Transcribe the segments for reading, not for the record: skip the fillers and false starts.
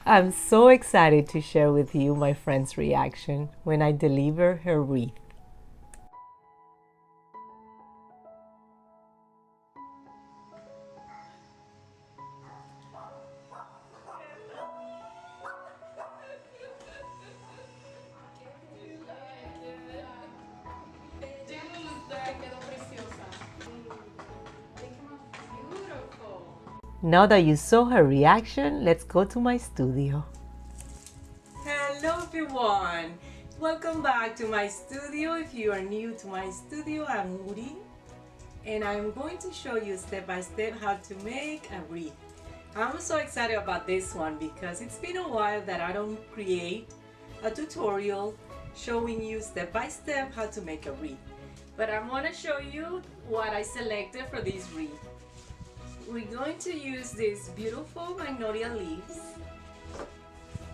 I'm so excited to share with you my friend's reaction when I deliver her wreath. Now that you saw her reaction, let's go to my studio. Hello everyone! Welcome back to my studio. If you are new to my studio, I'm Uri, and I'm going to show you step by step how to make a wreath. I'm so excited about this one because it's been a while that I don't create a tutorial showing you step by step how to make a wreath. But I'm going to show you what I selected for this wreath. We're going to use these beautiful magnolia leaves,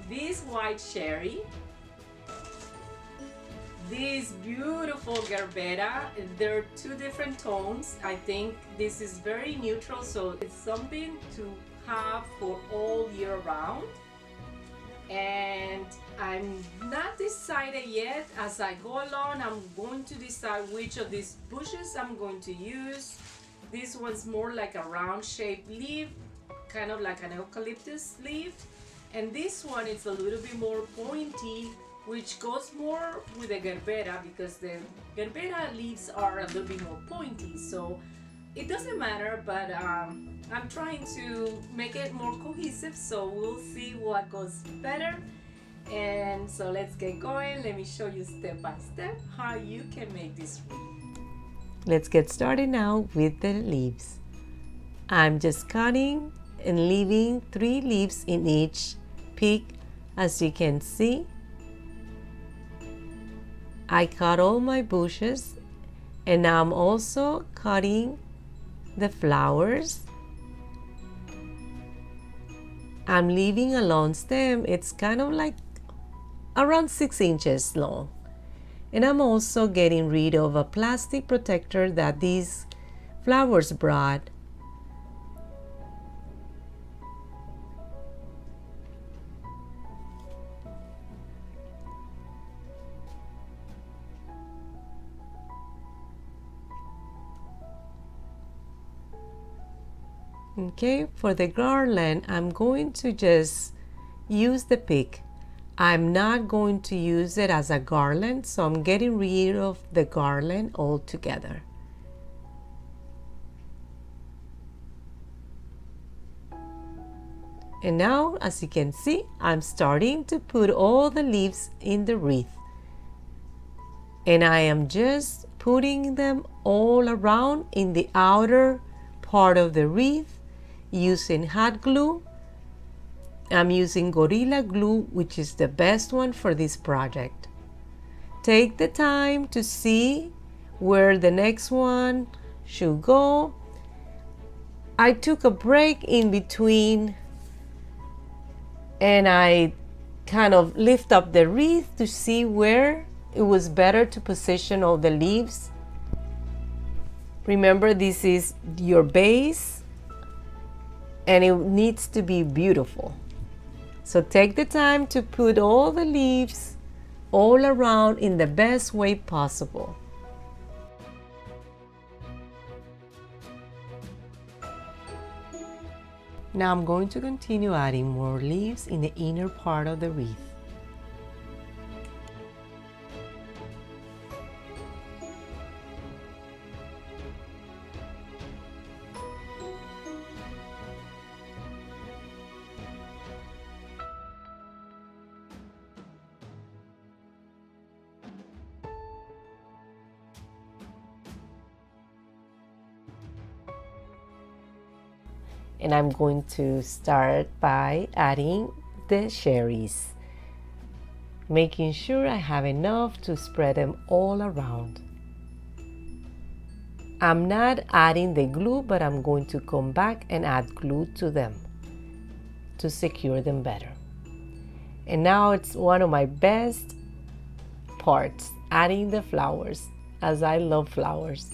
this white cherry, this beautiful gerbera. There are two different tones. I think this is very neutral, so it's something to have for all year round. And I'm not decided yet. As I go along, I'm going to decide which of these bushes I'm going to use. This one's more like a round shaped leaf, kind of like an eucalyptus leaf. And this one is a little bit more pointy, which goes more with the gerbera because the gerbera leaves are a little bit more pointy. So it doesn't matter, but I'm trying to make it more cohesive, so we'll see what goes better. And so let's get going. Let me show you step by step how you can make this wreath. Let's get started now with the leaves. I'm just cutting and leaving 3 leaves in each peak. As you can see, I cut all my bushes, and now I'm also cutting the flowers. I'm leaving a long stem. It's kind of like around 6 inches long. And I'm also getting rid of a plastic protector that these flowers brought. Okay, for the garland, I'm going to just use the pick. I'm not going to use it as a garland, so I'm getting rid of the garland altogether. And now, as you can see, I'm starting to put all the leaves in the wreath. And I am just putting them all around in the outer part of the wreath using hot glue. I'm using Gorilla Glue, which is the best one for this project. Take the time to see where the next one should go. I took a break in between and I kind of lift up the wreath to see where it was better to position all the leaves. Remember, this is your base and it needs to be beautiful. So take the time to put all the leaves all around in the best way possible. Now I'm going to continue adding more leaves in the inner part of the wreath. And I'm going to start by adding the cherries, making sure I have enough to spread them all around. I'm not adding the glue, but I'm going to come back and add glue to them to secure them better. And now it's one of my best parts, adding the flowers, as I love flowers.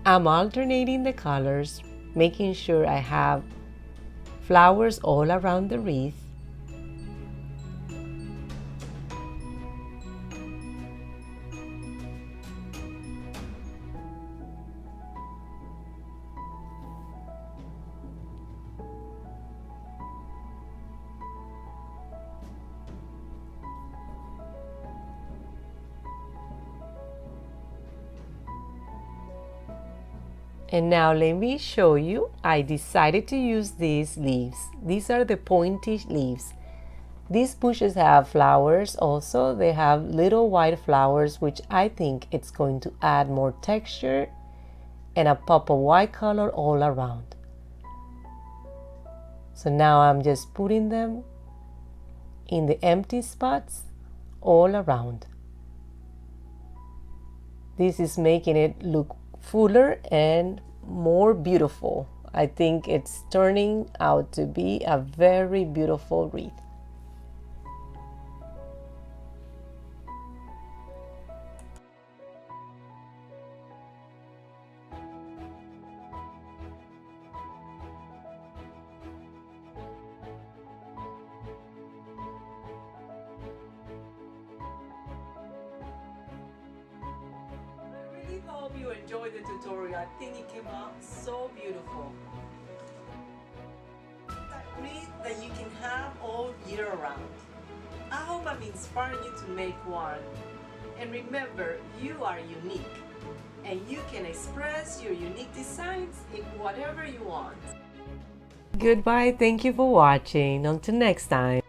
I'm alternating the colors, making sure I have flowers all around the wreath. And now let me show you, I decided to use these leaves. These are the pointy leaves. These bushes have flowers also. They have little white flowers, which I think it's going to add more texture and a pop of white color all around. So now I'm just putting them in the empty spots all around. This is making it look fuller and more beautiful. I think it's turning out to be a very beautiful wreath. I really hope you enjoyed the tutorial. I think it came out so beautiful. That wreath that you can have all year round. I hope I'm inspiring you to make one. And remember, you are unique. And you can express your unique designs in whatever you want. Goodbye, thank you for watching. Until next time.